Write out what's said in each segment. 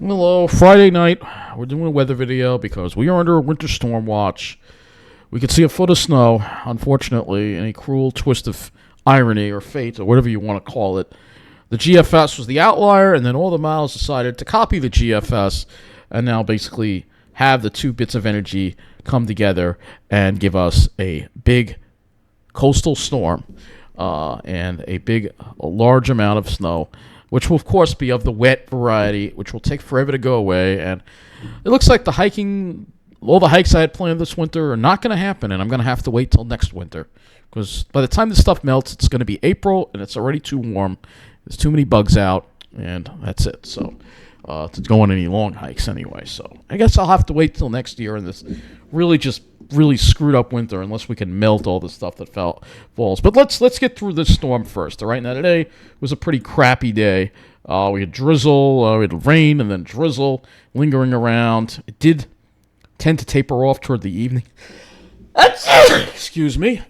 Hello, Friday night. We're doing a weather video because we are under a winter storm watch. We can see a foot of snow. Unfortunately, in a cruel twist of irony or fate or whatever you want to call it, the GFS was the outlier, and then all the models decided to copy the GFS and now basically have the two bits of energy come together and give us a big coastal storm and a large amount of snow, which will of course be of the wet variety, which will take forever to go away. And it looks like all the hikes I had planned this winter are not going to happen, and I'm going to have to wait till next winter because by the time this stuff melts, it's going to be April, and it's already too warm. There's too many bugs out, and that's it. So to go on any long hikes anyway. So I guess I'll have to wait till next year in this really screwed up winter unless we can melt all the stuff that falls. But let's get through this storm first. All right, now today was a pretty crappy day. We had drizzle, we had rain, and then drizzle lingering around. It did tend to taper off toward the evening. Excuse me.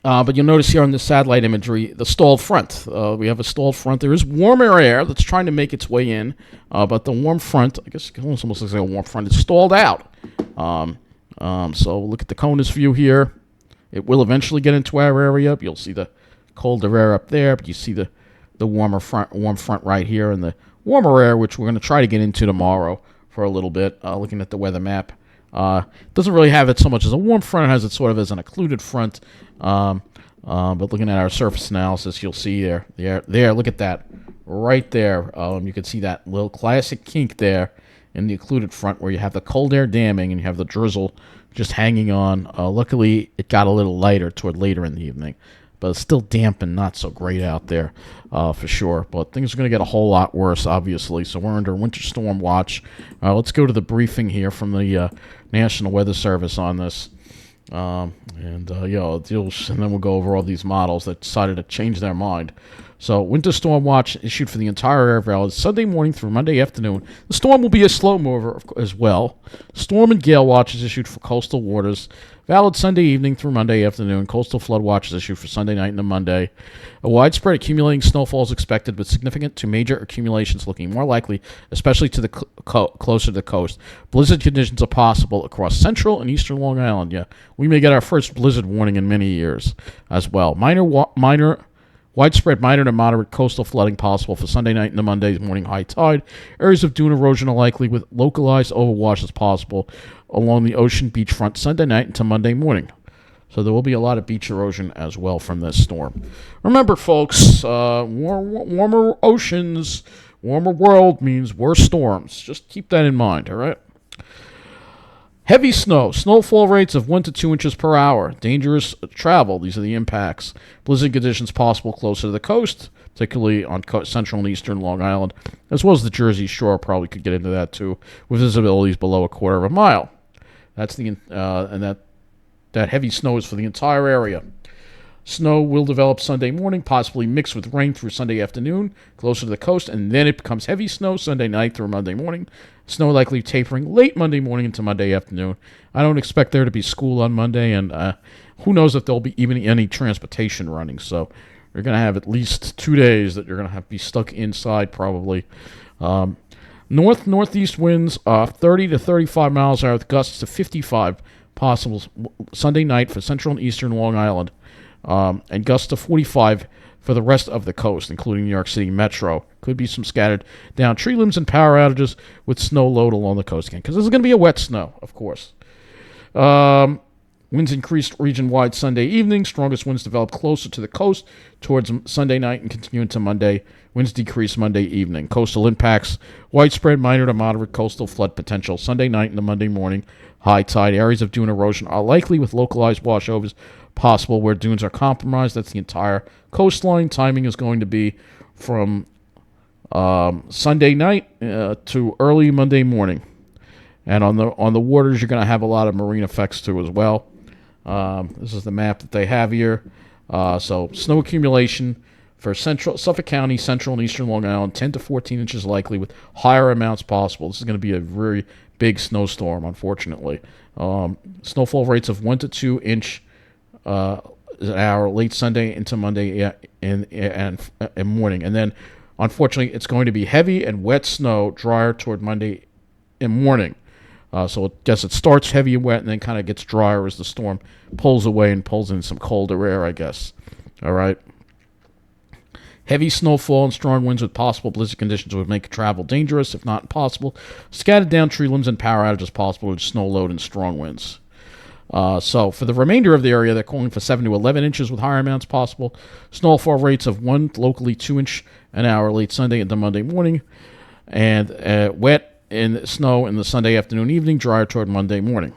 But you'll notice here on the satellite imagery, the stalled front. We have a stalled front. There is warmer air that's trying to make its way in, but the warm front, I guess it almost looks like a warm front, is stalled out. So look at the CONUS view here. It will eventually get into our area. You'll see the colder air up there, but you see the warm front right here, and the warmer air, which we're going to try to get into tomorrow for a little bit. Looking at the weather map, doesn't really have it so much as a warm front. It has it sort of as an occluded front. But looking at our surface analysis, you'll see there. Look at that right there. You can see that little classic kink there in the occluded front where you have the cold air damming and you have the drizzle just hanging on. Luckily, it got a little lighter toward later in the evening, but it's still damp and not so great out there for sure. But things are going to get a whole lot worse, obviously. So we're under winter storm watch. Let's go to the briefing here from the National Weather Service on this. And then we'll go over all these models that decided to change their mind. So, winter storm watch issued for the entire air valley Sunday morning through Monday afternoon. The storm will be a slow mover as well. Storm and gale watch is issued for coastal waters. Valid Sunday evening through Monday afternoon. Coastal flood watch is issued for Sunday night into Monday. A widespread accumulating snowfall is expected, with significant to major accumulations looking more likely, especially to the closer to the coast. Blizzard conditions are possible across central and eastern Long Island. Yeah, we may get our first blizzard warning in many years as well. Widespread minor to moderate coastal flooding possible for Sunday night into Monday's morning high tide. Areas of dune erosion are likely, with localized overwashes possible along the ocean beachfront Sunday night into Monday morning. So there will be a lot of beach erosion as well from this storm. Remember, folks, warmer oceans, warmer world means worse storms. Just keep that in mind, all right? Heavy snow. Snowfall rates of 1 to 2 inches per hour. Dangerous travel. These are the impacts. Blizzard conditions possible closer to the coast, particularly on central and eastern Long Island, as well as the Jersey Shore. Probably could get into that too, with visibilities below a quarter of a mile. That's that heavy snow is for the entire area. Snow will develop Sunday morning, possibly mixed with rain through Sunday afternoon, closer to the coast, and then it becomes heavy snow Sunday night through Monday morning. Snow likely tapering late Monday morning into Monday afternoon. I don't expect there to be school on Monday, and who knows if there'll be even any transportation running. So you're going to have at least 2 days that you're going to have to be stuck inside probably. Northeast winds 30 to 35 miles an hour with gusts to 55 possible Sunday night for central and eastern Long Island. And gusts to 45 for the rest of the coast, including New York City Metro. Could be some scattered down tree limbs and power outages with snow load along the coast again, because this is going to be a wet snow, of course. Winds increased region-wide Sunday evening. Strongest winds develop closer to the coast towards Sunday night and continue into Monday. Winds decrease Monday evening. Coastal impacts, widespread minor to moderate coastal flood potential Sunday night into Monday morning. High tide. Areas of dune erosion are likely, with localized washovers possible where dunes are compromised. That's the entire coastline. Timing is going to be from Sunday night to early Monday morning. And on the waters, you're going to have a lot of marine effects too as well. This is the map that they have here. So snow accumulation for Suffolk County, central and eastern Long Island, 10 to 14 inches likely, with higher amounts possible. This is going to be a very big snowstorm, unfortunately. Snowfall rates of 1 to 2 inch an hour late Sunday into Monday and morning. And then Unfortunately, it's going to be heavy and wet snow, drier toward Monday in morning. So I guess it starts heavy and wet and then kind of gets drier as the storm pulls away and pulls in some colder air, I guess. All right. Heavy snowfall and strong winds with possible blizzard conditions would make travel dangerous, if not impossible. Scattered down tree limbs and power outages possible with snow load and strong winds. So for the remainder of the area, they're calling for 7 to 11 inches with higher amounts possible. Snowfall rates of 1, locally 2 inch an hour late Sunday into Monday morning. And wet in snow in the Sunday afternoon, evening, drier toward Monday morning.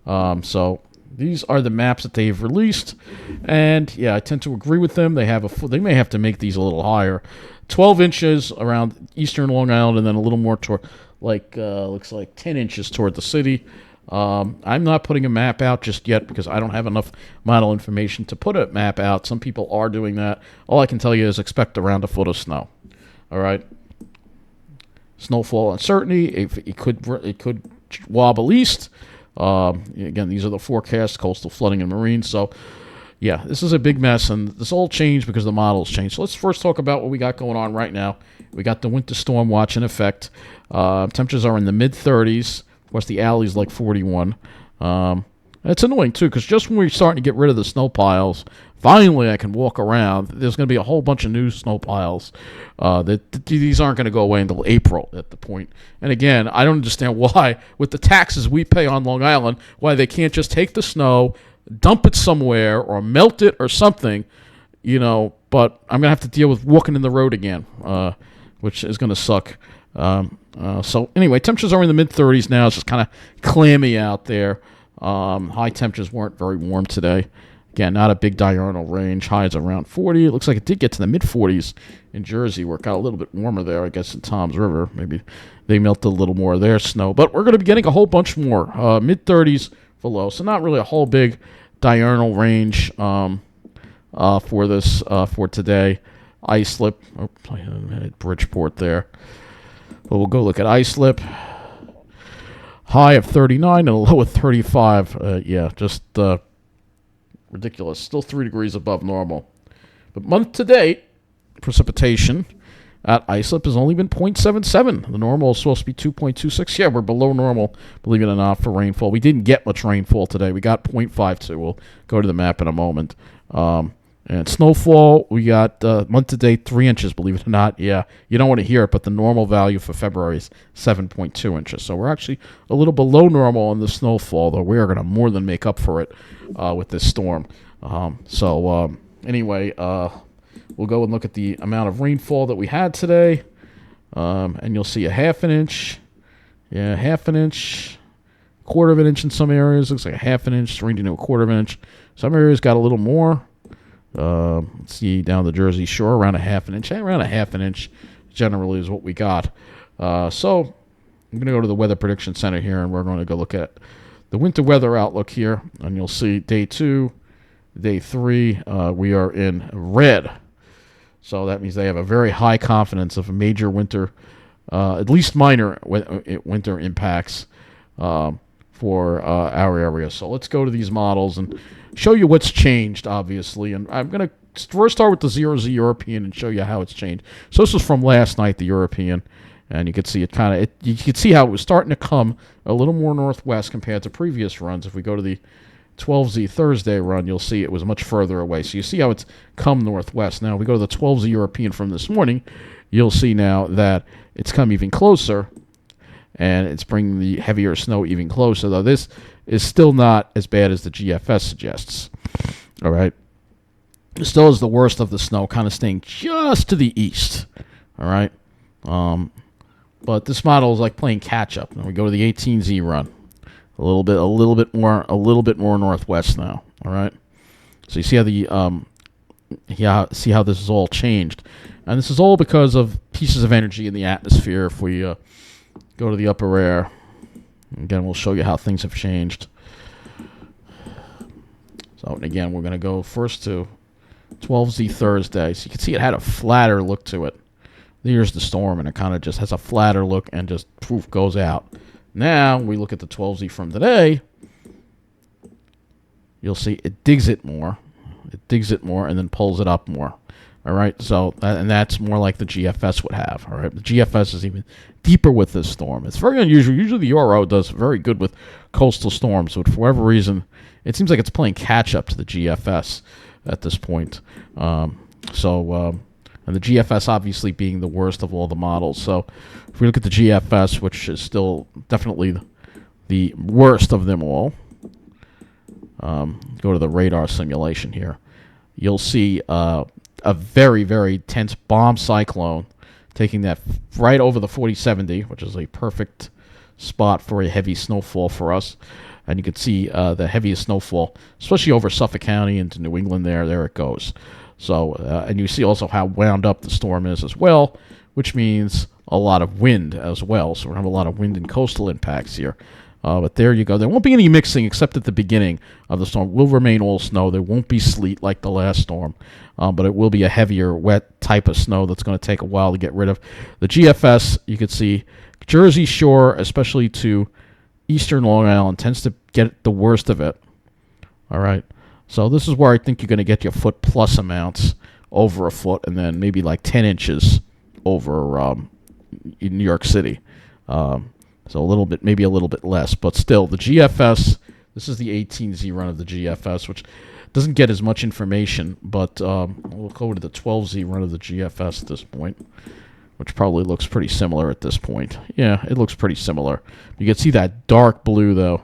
So these are the maps that they've released, and yeah, I tend to agree with them. They may have to make these a little higher. 12 inches around eastern Long Island, and then a little more toward, looks like 10 inches toward the city. I'm not putting a map out just yet because I don't have enough model information to put a map out. Some people are doing that. All I can tell you is expect around a foot of snow. All right. Snowfall uncertainty. It could wobble east. Again, these are the forecasts, coastal flooding and marine. So, yeah, this is a big mess, and this all changed because the models changed. So let's first talk about what we got going on right now. We got the winter storm watch in effect. Temperatures are in the mid-30s. Of course, the alley's like 41. It's annoying, too, because just when we're starting to get rid of the snow piles, finally I can walk around. There's going to be a whole bunch of new snow piles. These aren't going to go away until April at the point. And again, I don't understand why, with the taxes we pay on Long Island, why they can't just take the snow, dump it somewhere, or melt it or something, but I'm going to have to deal with walking in the road again, which is going to suck. So anyway, temperatures are in the mid-30s now. It's just kind of clammy out there. High temperatures weren't very warm today. Again, not a big diurnal range. Highs around 40. It looks like it did get to the mid-40s in Jersey, where it got a little bit warmer there, I guess, in Tom's River. Maybe they melted a little more of their snow. But we're going to be getting a whole bunch more. Mid-30s for low. So not really a whole big diurnal range for this for today. Islip. Oh, Bridgeport there. But we'll go look at Islip. High of 39 and a low of 35. Just ridiculous. Still 3 degrees above normal. But month to date, precipitation at Islip has only been 0.77. The normal is supposed to be 2.26. Yeah, we're below normal, believe it or not, for rainfall. We didn't get much rainfall today. We got 0.52. We'll go to the map in a moment. And snowfall, we got month to date 3 inches, believe it or not. Yeah, you don't want to hear it, but the normal value for February is 7.2 inches. So we're actually a little below normal on the snowfall, though we are going to more than make up for it with this storm. Anyway, we'll go and look at the amount of rainfall that we had today. And you'll see a half an inch. Yeah, half an inch. Quarter of an inch in some areas. Looks like a half an inch, ranging to a quarter of an inch. Some areas got a little more. Let's see, down the Jersey Shore, around a half an inch. Around a half an inch generally is what we got. So I'm going to go to the Weather Prediction Center here, and we're going to go look at the winter weather outlook here. And you'll see day 2, day 3, we are in red. So that means they have a very high confidence of a major winter, at least minor winter impacts for our area. So let's go to these models and show you what's changed, obviously. And I'm going to first start with the 0Z European and show you how it's changed. So this was from last night, the European. And you can see it you can see how it was starting to come a little more northwest compared to previous runs. If we go to the 12Z Thursday run, you'll see it was much further away. So you see how it's come northwest. Now, if we go to the 12Z European from this morning, you'll see now that it's come even closer. And it's bringing the heavier snow even closer, though this is still not as bad as the GFS suggests. All right. It still is the worst of the snow, kind of staying just to the east. All right. But this model is like playing catch up. Now we go to the 18Z run. A little bit more northwest now. All right. So you see how see how this is all changed. And this is all because of pieces of energy in the atmosphere. If we go to the upper air. Again, we'll show you how things have changed. So, and again, we're going to go first to 12Z Thursday. So you can see it had a flatter look to it. Here's the storm, and it kind of just has a flatter look and just poof, goes out. Now, we look at the 12Z from today. You'll see it digs it more. It digs it more and then pulls it up more. All right, so and that's more like the GFS would have. All right, the GFS is even deeper with this storm. It's very unusual. Usually the URO does very good with coastal storms, but for whatever reason, it seems like it's playing catch up to the GFS at this point. And the GFS obviously being the worst of all the models. So if we look at the GFS, which is still definitely the worst of them all, go to the radar simulation here. You'll see a very, very tense bomb cyclone taking that right over the 4070, which is a perfect spot for a heavy snowfall for us. And you can see the heaviest snowfall, especially over Suffolk County into New England there. There it goes. So, and you see also how wound up the storm is as well, which means a lot of wind as well. So we're going to have a lot of wind and coastal impacts here. But there you go. There won't be any mixing except at the beginning of the storm. It will remain all snow. There won't be sleet like the last storm, but it will be a heavier, wet type of snow that's going to take a while to get rid of. The GFS, you can see Jersey Shore, especially to eastern Long Island, tends to get the worst of it. All right. So this is where I think you're going to get your foot plus amounts, over a foot, and then maybe like 10 inches over in New York City. So a little bit, maybe a little bit less, but still, the GFS, this is the 18Z run of the GFS, which doesn't get as much information, but we'll go to the 12Z run of the GFS at this point, which probably looks pretty similar at this point. Yeah, it looks pretty similar. You can see that dark blue, though.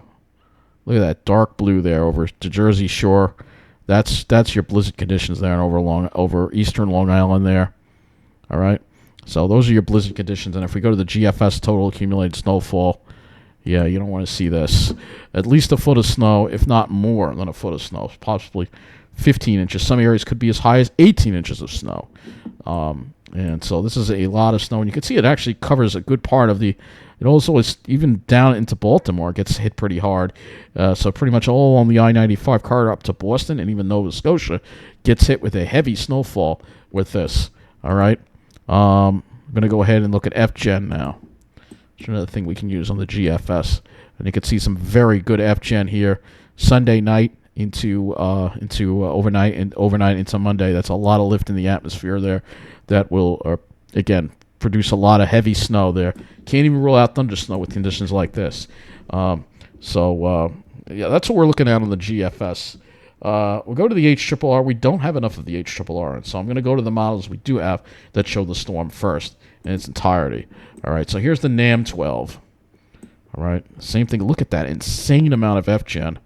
Look at that dark blue there over to Jersey Shore. That's your blizzard conditions there, and over eastern Long Island there. All right. So those are your blizzard conditions. And if we go to the GFS total accumulated snowfall, yeah, you don't want to see this. At least a foot of snow, if not more than a foot of snow, possibly 15 inches. Some areas could be as high as 18 inches of snow. And so this is a lot of snow. And you can see it actually covers a good part of the... It also is even down into Baltimore, gets hit pretty hard. So pretty much all on the I-95 corridor up to Boston and even Nova Scotia gets hit with a heavy snowfall with this. All right. I'm going to go ahead and look at FGen now. It's another thing we can use on the GFS. And you can see some very good FGen here. Sunday night into overnight and overnight into Monday. That's a lot of lift in the atmosphere there. That will, again, produce a lot of heavy snow there. Can't even rule out thunder snow with conditions like this. Yeah, that's what we're looking at on the GFS. We'll go to the HRRR. We don't have enough of the HRRR, and so I'm going to go to the models we do have that show the storm first in its entirety. All right, so here's the NAM 12. All right, same thing. Look at that insane amount of FGen.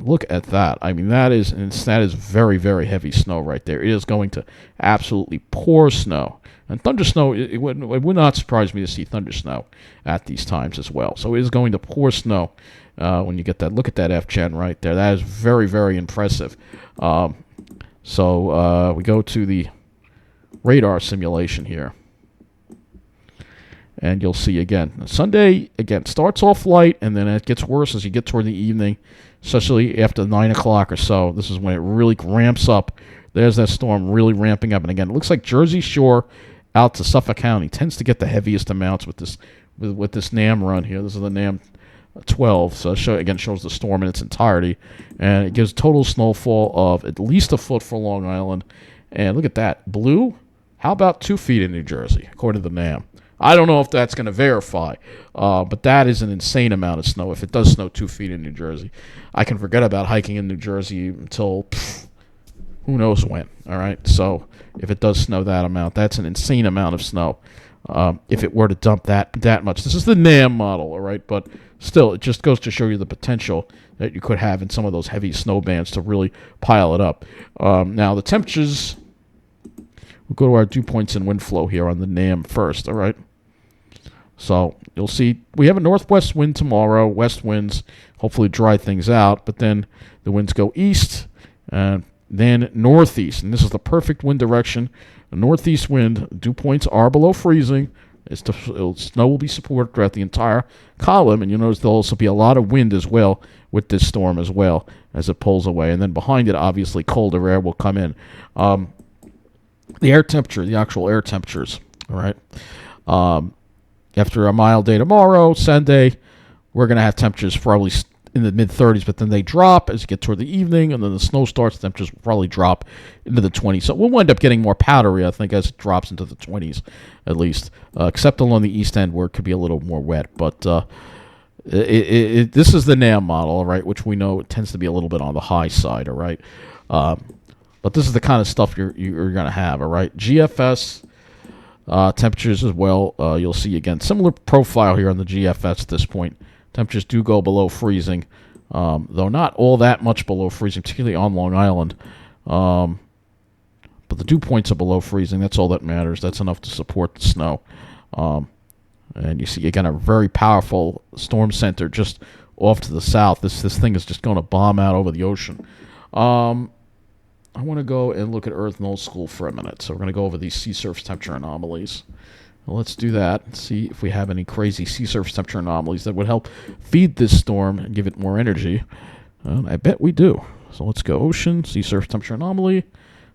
Look at that. I mean, that is very, very heavy snow right there. It is going to absolutely pour snow. And thunder snow, it would not surprise me to see thunder snow at these times as well. So it is going to pour snow when you get that. Look at that FGen right there. That is very, very impressive. We go to the radar simulation here. And you'll see again, Sunday, again, starts off light, and then it gets worse as you get toward the evening, especially after 9 o'clock or so. This is when it really ramps up. There's that storm really ramping up. And again, it looks like Jersey Shore out to Suffolk County tends to get the heaviest amounts with this NAM run here. This is the NAM 12, so it shows the storm in its entirety. And it gives total snowfall of at least a foot for Long Island. And look at that. Blue, how about 2 feet in New Jersey, according to the NAM? I don't know if that's going to verify, but that is an insane amount of snow. If it does snow 2 feet in New Jersey, I can forget about hiking in New Jersey until who knows when. All right, so if it does snow that amount, that's an insane amount of snow. If it were to dump that much, this is the NAM model, all right, but still, it just goes to show you the potential that you could have in some of those heavy snow bands to really pile it up. Now the temperatures. We'll go to our dew points and wind flow here on the NAM first, all right. So you'll see we have a northwest wind tomorrow, west winds, hopefully dry things out, but then the winds go east and then northeast, and this is the perfect wind direction. The northeast wind, dew points are below freezing. Snow will be supported throughout the entire column, and you'll notice there'll also be a lot of wind as well with this storm as well as it pulls away. And then behind it, obviously, colder air will come in. The air temperature, the actual air temperatures, all right? After a mild day tomorrow, Sunday, we're going to have temperatures probably in the mid-30s, but then they drop as you get toward the evening, and then the snow starts. Temperatures will probably drop into the 20s. So we'll wind up getting more powdery, I think, as it drops into the 20s, at least, except along the east end where it could be a little more wet. But this is the NAM model, all right, which we know tends to be a little bit on the high side, all right. But this is the kind of stuff you're going to have, all right. GFS temperatures as well. You'll see, again, similar profile here on the GFS at this point. Temperatures do go below freezing, though not all that much below freezing, particularly on Long Island. But the dew points are below freezing. That's all that matters. That's enough to support the snow. And you see, again, a very powerful storm center just off to the south. This thing is just going to bomb out over the ocean. I want to go and look at Earth and Old School for a minute. So we're going to go over these sea surface temperature anomalies. Well, let's do that and see if we have any crazy sea surface temperature anomalies that would help feed this storm and give it more energy. I bet we do. So let's go ocean, sea surface temperature anomaly.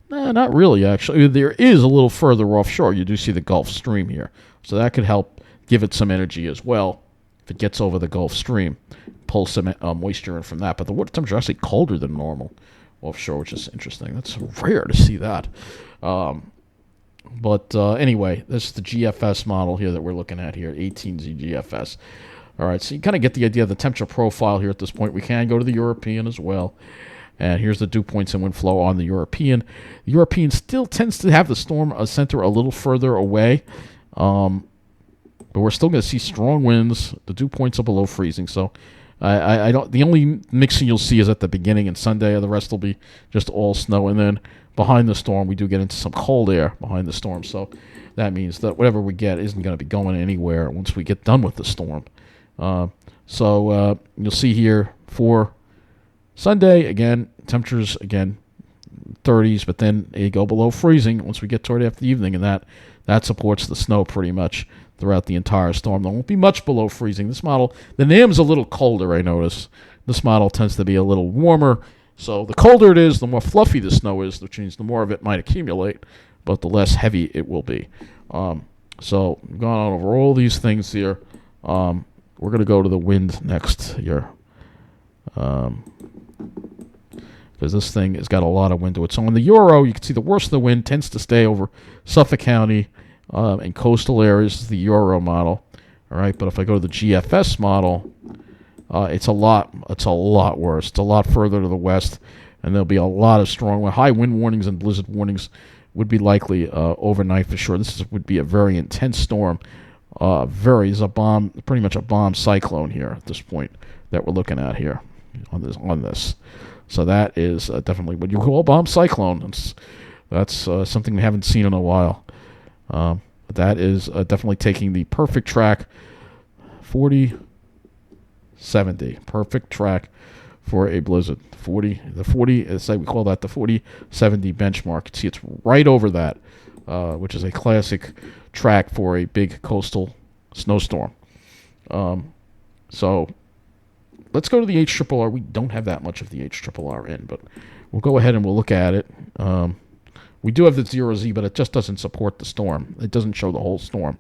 Nah, not really, actually. There is a little further offshore. You do see the Gulf Stream here. So that could help give it some energy as well if it gets over the Gulf Stream. Pull some moisture in from that. But the water temperature is actually colder than normal offshore, which is interesting. That's rare to see that. But anyway, this is the GFS model here that we're looking at here, 18Z GFS. All right, so you kind of get the idea of the temperature profile here at this point. We can go to the European as well. And here's the dew points and wind flow on the European. The European still tends to have the storm center a little further away. But we're still going to see strong winds. The dew points are below freezing. So I don't. The only mixing you'll see is at the beginning and Sunday. The rest will be just all snow. And then behind the storm, we do get into some cold air behind the storm. So that means that whatever we get isn't going to be going anywhere once we get done with the storm. So you'll see here for Sunday, again, temperatures, again, 30s, but then they go below freezing once we get toward after the evening, and that supports the snow pretty much throughout the entire storm. There won't be much below freezing. This model, the NAM's a little colder, I notice. This model tends to be a little warmer. So the colder it is, the more fluffy the snow is, which means the more of it might accumulate, but the less heavy it will be. So we've gone on over all these things here. We're going to go to the wind next here. Because this thing has got a lot of wind to it. So on the Euro, you can see the worst of the wind tends to stay over Suffolk County and coastal areas. This is the Euro model. All right, but if I go to the GFS model, it's a lot worse. It's a lot further to the west, and there'll be a lot of strong high wind warnings and blizzard warnings would be likely overnight for sure. This would be a very intense storm. Is a bomb, pretty much a bomb cyclone here at this point that we're looking at here on this. So that is definitely what you call a bomb cyclone. That's something we haven't seen in a while. But that is definitely taking the perfect track, 40-70, perfect track for a blizzard. The 40, say we call that the 40-70 benchmark. You see, it's right over that, which is a classic track for a big coastal snowstorm. So let's go to the HRRR. We don't have that much of the HRRR in, but we'll go ahead and we'll look at it. We do have the 0Z, but it just doesn't support the storm. It doesn't show the whole storm.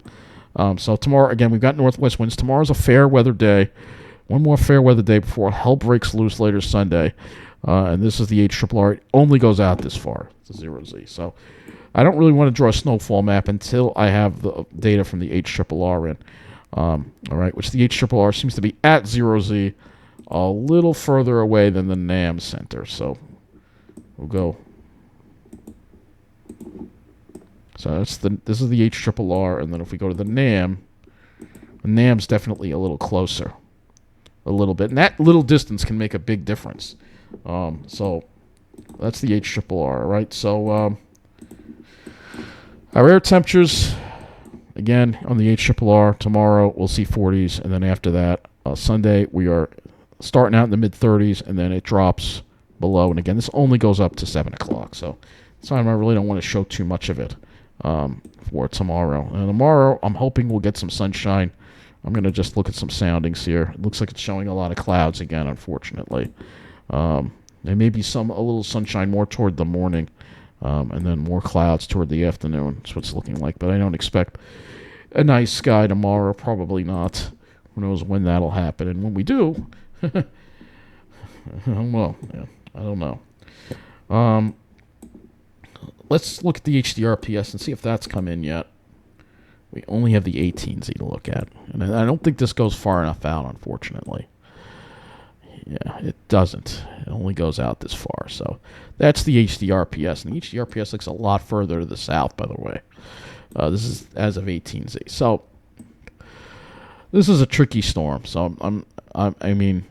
So tomorrow, again, we've got northwest winds. Tomorrow's a fair weather day. One more fair weather day before hell breaks loose later Sunday. And this is the HRRR. It only goes out this far, the 0Z. So I don't really want to draw a snowfall map until I have the data from the HRRR in. All right, which the HRRR seems to be at 0Z, a little further away than the NAM center. So we'll go. So this is the HRRR, and then if we go to the NAM's definitely a little closer, a little bit, and that little distance can make a big difference. So that's the HRRR, right? So our air temperatures, again, on the HRRR, tomorrow we'll see 40s, and then after that, Sunday, we are starting out in the mid-30s, and then it drops below. And again, this only goes up to 7 o'clock, so this time I really don't want to show too much of it for tomorrow. And tomorrow, I'm hoping we'll get some sunshine. I'm going to just look at some soundings here. It looks like it's showing a lot of clouds again, unfortunately. There may be a little sunshine more toward the morning, and then more clouds toward the afternoon. That's what it's looking like. But I don't expect a nice sky tomorrow. Probably not. Who knows when that'll happen. And when we do, I don't know. Yeah, I don't know. Um, let's look at the HDRPS and see if that's come in yet. We only have the 18Z to look at, and I don't think this goes far enough out, unfortunately. Yeah, it doesn't. It only goes out this far. So that's the HDRPS, and the HDRPS looks a lot further to the south, by the way. This is as of 18Z. So this is a tricky storm. So I mean,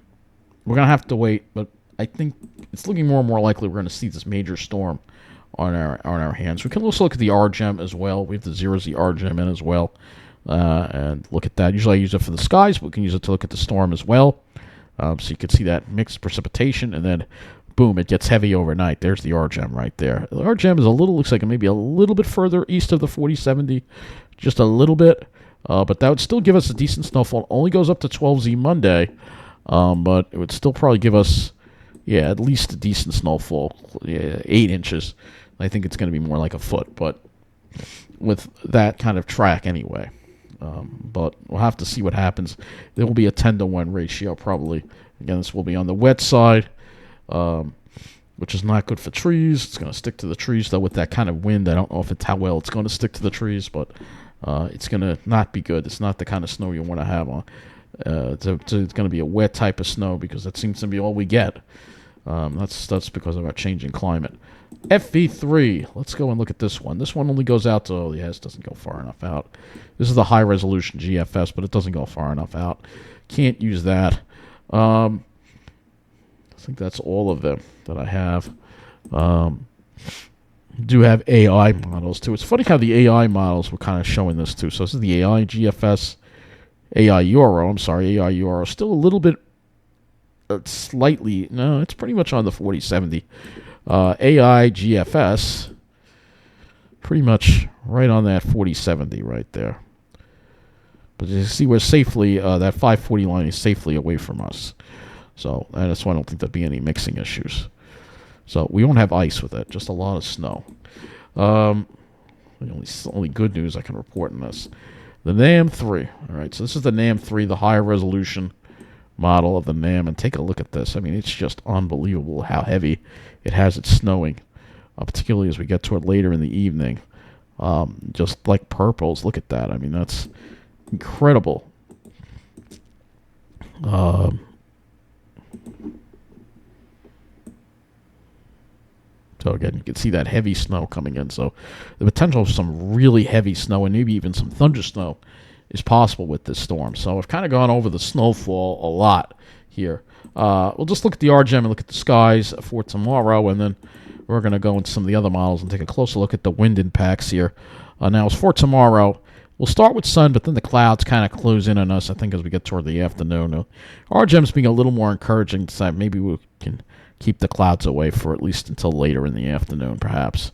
we're gonna have to wait, but I think it's looking more and more likely we're gonna see this major storm on our hands. We can also look at the RGEM as well. We have the 0Z RGEM in as well, and look at that. Usually I use it for the skies, but we can use it to look at the storm as well. So you can see that mixed precipitation, and then boom, it gets heavy overnight. There's the RGEM right there. The RGEM is looks like maybe a little bit further east of the 4070, just a little bit, but that would still give us a decent snowfall. It only goes up to 12Z Monday, but it would still probably give us, at least a decent snowfall, 8 inches. I think it's going to be more like a foot, but with that kind of track anyway. But we'll have to see what happens. There will be a 10-to-1 ratio probably. Again, this will be on the wet side, which is not good for trees. It's going to stick to the trees, though, with that kind of wind. I don't know if it's how well it's going to stick to the trees, but it's going to not be good. It's not the kind of snow you want to have on. It's going to be a wet type of snow because that seems to be all we get. That's because of our changing climate. FV3. Let's go and look at this one. This one only goes out to, it doesn't go far enough out. This is the high-resolution GFS, but it doesn't go far enough out. Can't use that. I think that's all of them that I have. Do have AI models, too. It's funny how the AI models were kind of showing this, too. So this is the AI GFS, AI Euro. Still a little bit, slightly, no, it's pretty much on the 4070. AI GFS, pretty much right on that 4070 right there. But you see we're safely, that 540 line is safely away from us. So that's why I don't think there'll be any mixing issues. So we won't have ice with it, just a lot of snow. The only good news I can report in this. The NAM 3. All right, so this is the NAM 3, the higher resolution model of the NAM, and take a look at this. I mean, it's just unbelievable how heavy it has it snowing, particularly as we get to it later in the evening. Just like purples, look at that. I mean, that's incredible. So again, you can see that heavy snow coming in. So the potential of some really heavy snow and maybe even some thunder snow is possible with this storm. So I've kind of gone over the snowfall a lot here. We'll just look at the RGEM and look at the skies for tomorrow, and then we're going to go into some of the other models and take a closer look at the wind impacts here. Now, as for tomorrow, we'll start with sun, but then the clouds kind of close in on us, I think, as we get toward the afternoon. RGEM's being a little more encouraging, so maybe we can keep the clouds away for at least until later in the afternoon, perhaps.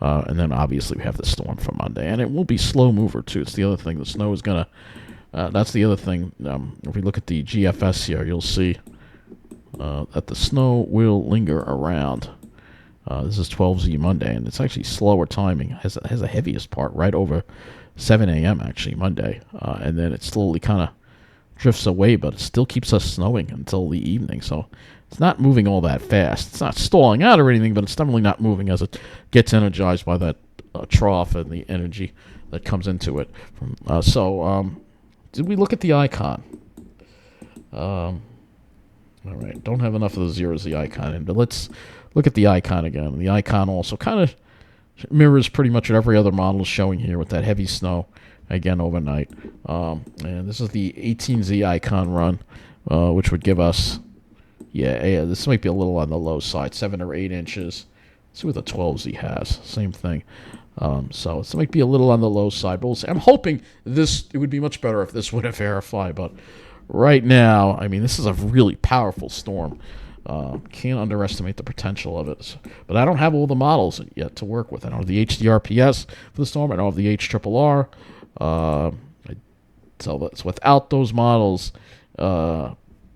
And then, obviously, we have the storm for Monday. And it will be slow mover, too. It's the other thing. The snow is going to... that's the other thing. If we look at the GFS here, you'll see that the snow will linger around. This is 12Z Monday, and it's actually slower timing. It has the heaviest part right over 7 a.m., actually, Monday. And then it slowly kind of drifts away, but it still keeps us snowing until the evening. So it's not moving all that fast. It's not stalling out or anything, but it's definitely not moving as it gets energized by that trough and the energy that comes into it. Did we look at the icon? All right, don't have enough of the 0Z icon in, but let's look at the icon again. The icon also kind of mirrors pretty much what every other model is showing here with that heavy snow, again, overnight. And this is the 18Z icon run, which would give us... Yeah, this might be a little on the low side, 7 or 8 inches. Let's see what the 12Z has. Same thing. So this might be a little on the low side, but we'll see. I'm hoping it would be much better if this would have verified, but right now, I mean, this is a really powerful storm. Can't underestimate the potential of it. But I don't have all the models yet to work with. I don't have the HDRPS for the storm. I don't have the HRRR. So without those models,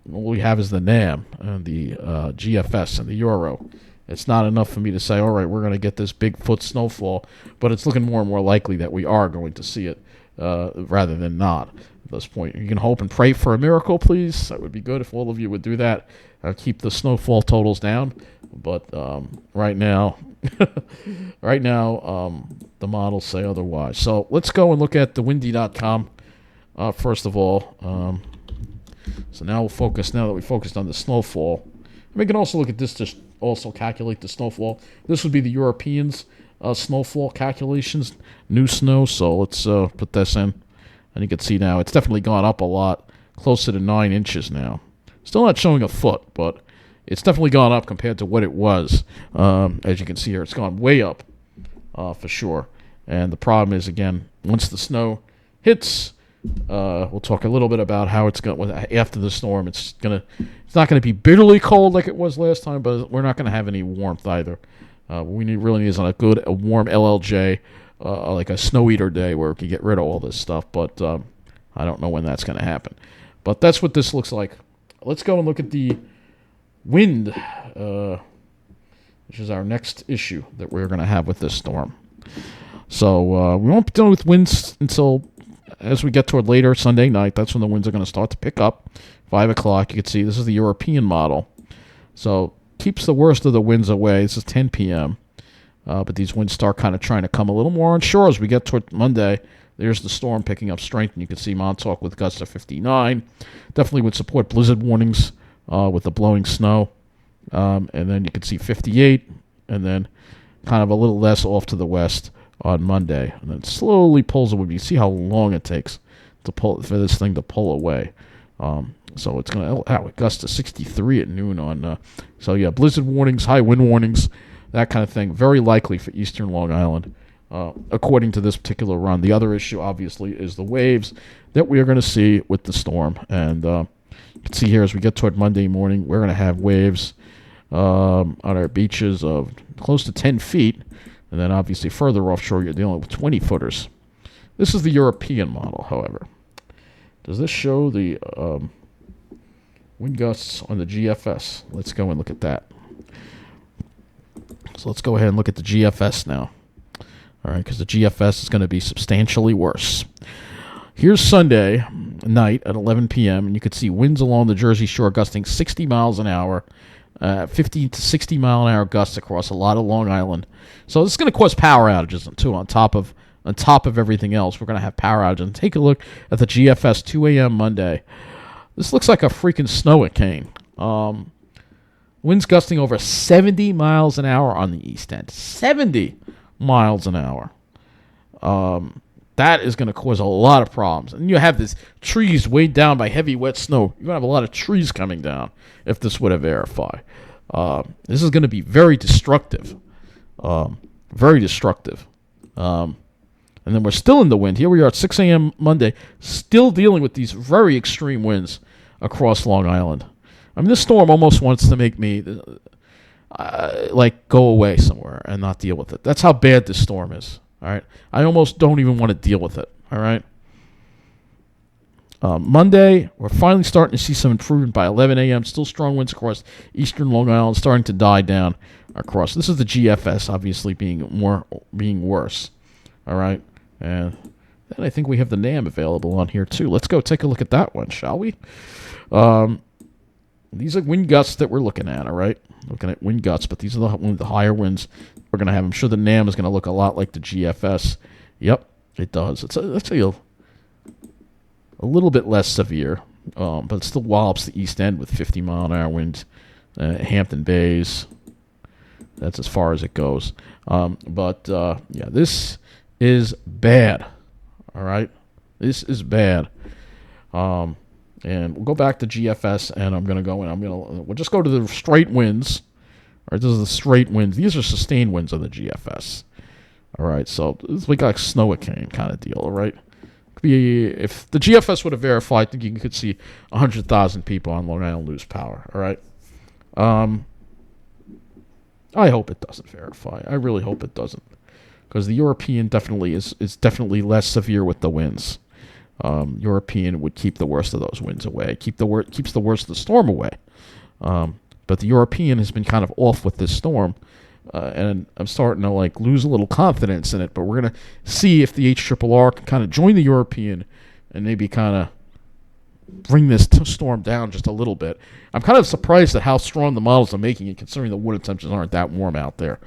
what we have is the NAM and the GFS and the Euro. It's not enough for me to say, all right, we're going to get this big foot snowfall, but it's looking more and more likely that we are going to see it rather than not. this point. You can hope and pray for a miracle, please. That would be good if all of you would do that. Keep the snowfall totals down. But right now, the models say otherwise. So let's go and look at the windy.com first of all. So now that we focused on the snowfall, we can also look at this to also calculate the snowfall. This would be the Europeans' snowfall calculations, new snow. So let's put this in. And you can see now it's definitely gone up a lot, closer to 9 inches now. Still not showing a foot, but it's definitely gone up compared to what it was. As you can see here, it's gone way up for sure. And the problem is, again, once the snow hits, we'll talk a little bit about how it's going after the storm. It's not gonna be bitterly cold like it was last time, but we're not gonna have any warmth either. We really need a warm LLJ. Like a snow eater day where we can get rid of all this stuff, but I don't know when that's going to happen. But that's what this looks like. Let's go and look at the wind, which is our next issue that we're going to have with this storm. So we won't be dealing with winds until as we get toward later Sunday night. That's when the winds are going to start to pick up. 5 o'clock, you can see this is the European model. So keeps the worst of the winds away. This is 10 p.m., but these winds start kind of trying to come a little more on shore as we get toward Monday. There's the storm picking up strength, and you can see Montauk with gusts of 59. Definitely would support blizzard warnings with the blowing snow. And then you can see 58, and then kind of a little less off to the west on Monday. And then slowly pulls away. You see how long it takes for this thing to pull away. So it's going to gust to 63 at noon on. So yeah, blizzard warnings, high wind warnings, that kind of thing. Very likely for eastern Long Island, according to this particular run. The other issue, obviously, is the waves that we are going to see with the storm. And you can see here as we get toward Monday morning, we're going to have waves on our beaches of close to 10 feet. And then obviously further offshore, you're dealing with 20-footers. This is the European model, however. Does this show the wind gusts on the GFS? Let's go and look at that. So let's go ahead and look at the GFS now. All right, because the GFS is going to be substantially worse. Here's Sunday night at 11 p.m., and you can see winds along the Jersey Shore gusting 60 miles an hour, 50 to 60 mile an hour gusts across a lot of Long Island. So this is going to cause power outages too. On top of everything else, we're going to have power outages. And take a look at the GFS 2 a.m. Monday. This looks like a freaking snow-a-cane. Winds gusting over 70 miles an hour on the east end. 70 miles an hour. That is going to cause a lot of problems. And you have these trees weighed down by heavy, wet snow. You're going to have a lot of trees coming down if this were to verify. This is going to be very destructive. Very destructive. And then we're still in the wind. Here we are at 6 a.m. Monday, still dealing with these very extreme winds across Long Island. I mean, this storm almost wants to make me go away somewhere and not deal with it. That's how bad this storm is. All right, I almost don't even want to deal with it. All right. Monday, we're finally starting to see some improvement by 11 a.m. Still strong winds across eastern Long Island, starting to die down across. This is the GFS, obviously being worse. All right, and then I think we have the NAM available on here too. Let's go take a look at that one, shall we? These are wind gusts that we're looking at, all right? Looking at wind gusts, but these are the higher winds we're going to have. I'm sure the NAM is going to look a lot like the GFS. Yep, it does. It's a little bit less severe, but it still wallops the east end with 50-mile-an-hour winds. Hampton Bays, that's as far as it goes. Yeah, this is bad, all right? This is bad. And we'll go back to GFS, and we'll just go to the straight winds. All right, this is the straight winds. These are sustained winds on the GFS. All right, so it's like a snow-a-cane kind of deal, all right? If the GFS would have verified, I think you could see 100,000 people on Long Island lose power, all right? I hope it doesn't verify. I really hope it doesn't, because the European definitely is definitely less severe with the winds. European would keep the worst of those winds away, keeps the worst of the storm away. But the European has been kind of off with this storm, and I'm starting to lose a little confidence in it. But we're gonna see if the HRRR can kind of join the European and maybe kind of bring this storm down just a little bit. I'm kind of surprised at how strong the models are making it, considering the water temperatures aren't that warm out there.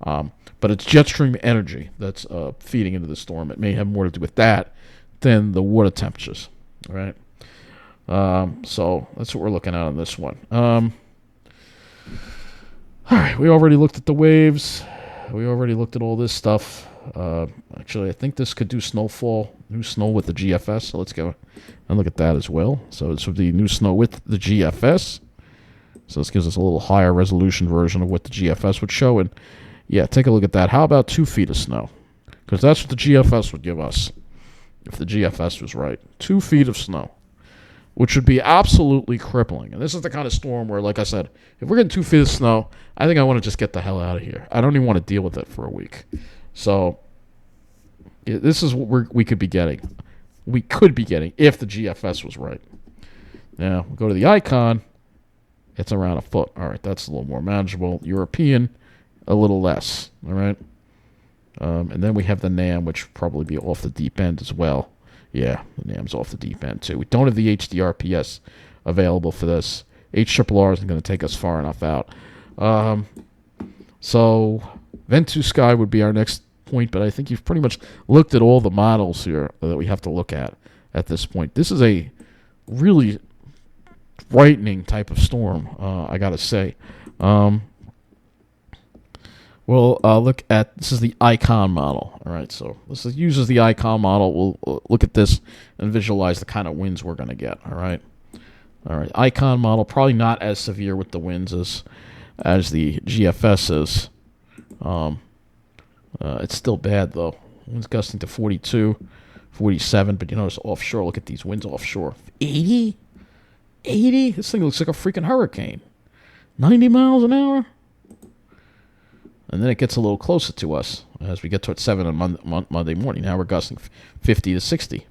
But it's jet stream energy that's feeding into the storm. It may have more to do with that than the water temperatures. All right. So that's what we're looking at on this one. All right. We already looked at the waves. We already looked at all this stuff. Actually, I think this could do snowfall, new snow with the GFS. So let's go and look at that as well. So this would be new snow with the GFS. So this gives us a little higher resolution version of what the GFS would show. And yeah, take a look at that. How about 2 feet of snow? Because that's what the GFS would give us if the GFS was right. 2 feet of snow, which would be absolutely crippling. And this is the kind of storm where, like I said, if we're getting 2 feet of snow, I think I want to just get the hell out of here. I don't even want to deal with it for a week. So this is what we could be getting. We could be getting if the GFS was right. Now, we'll go to the icon. It's around a foot. All right, that's a little more manageable. European, a little less. All right. And then we have the NAM, which would probably be off the deep end as well. Yeah, the NAM's off the deep end too. We don't have the HDRPS available for this. HRRR isn't going to take us far enough out. So Ventu Sky would be our next point, but I think you've pretty much looked at all the models here that we have to look at this point. This is a really frightening type of storm, I got to say. We'll look at, this is the icon model. All right, so this uses the icon model. We'll look at this and visualize the kind of winds we're going to get. All right, icon model, probably not as severe with the winds as the GFS is. It's still bad, though. Winds gusting to 42, 47, but you notice offshore, look at these winds offshore. 80? 80? This thing looks like a freaking hurricane. 90 miles an hour? And then it gets a little closer to us as we get towards 7 on Monday morning. Now we're gusting 50 to 60.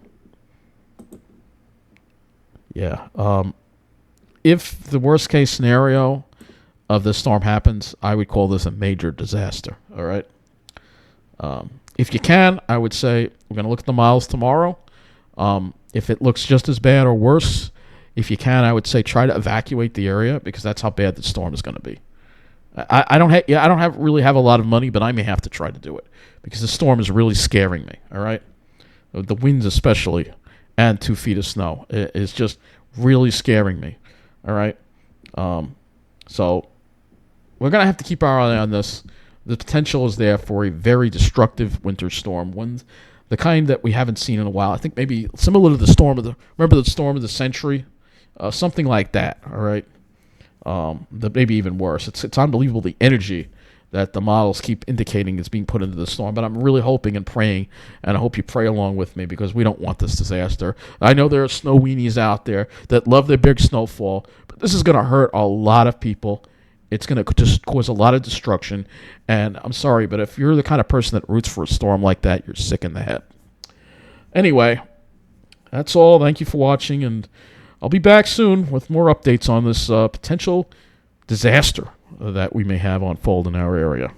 Yeah. If the worst case scenario of this storm happens, I would call this a major disaster. All right. If you can, I would say we're going to look at the models tomorrow. If it looks just as bad or worse, if you can, I would say try to evacuate the area because that's how bad the storm is going to be. I don't really have a lot of money, but I may have to try to do it because the storm is really scaring me. All right, the winds especially, and 2 feet of snow is just really scaring me. All right, so we're gonna have to keep our eye on this. The potential is there for a very destructive winter storm, one the kind that we haven't seen in a while. I think maybe similar to the storm of the storm of the century, something like that. All right. Maybe even worse. It's unbelievable the energy that the models keep indicating is being put into the storm. But I'm really hoping and praying, and I hope you pray along with me because we don't want this disaster. I know there are snow weenies out there that love their big snowfall, but this is going to hurt a lot of people. It's going to just cause a lot of destruction. And I'm sorry, but if you're the kind of person that roots for a storm like that, you're sick in the head. Anyway, that's all. Thank you for watching, and I'll be back soon with more updates on this potential disaster that we may have unfold in our area.